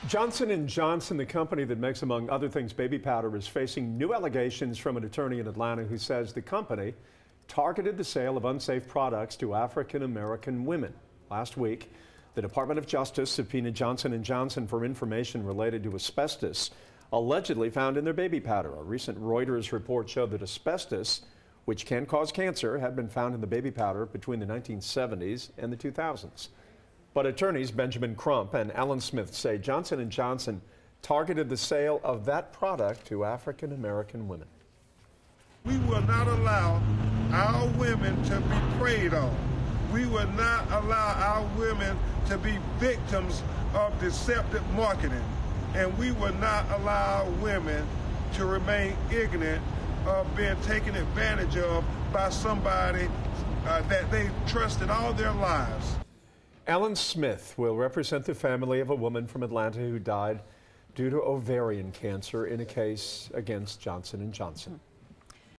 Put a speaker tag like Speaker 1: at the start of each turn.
Speaker 1: Johnson & Johnson, the company that makes, among other things, baby powder, is facing new allegations from an attorney in Atlanta who says the company targeted the sale of unsafe products to African-American women. Last week, the Department of Justice subpoenaed Johnson & Johnson for information related to asbestos allegedly found in their baby powder. A recent Reuters report showed that asbestos, which can cause cancer, had been found in the baby powder between the 1970s and the 2000s. But attorneys Benjamin Crump and Alan Smith say Johnson & Johnson targeted the sale of that product to African-American women.
Speaker 2: We will not allow our women to be preyed on. We will not allow our women to be victims of deceptive marketing. And we will not allow women to remain ignorant of being taken advantage of by somebody that they trusted all their lives.
Speaker 1: Alan Smith will represent the family of a woman from Atlanta who died due to ovarian cancer in a case against Johnson & Johnson.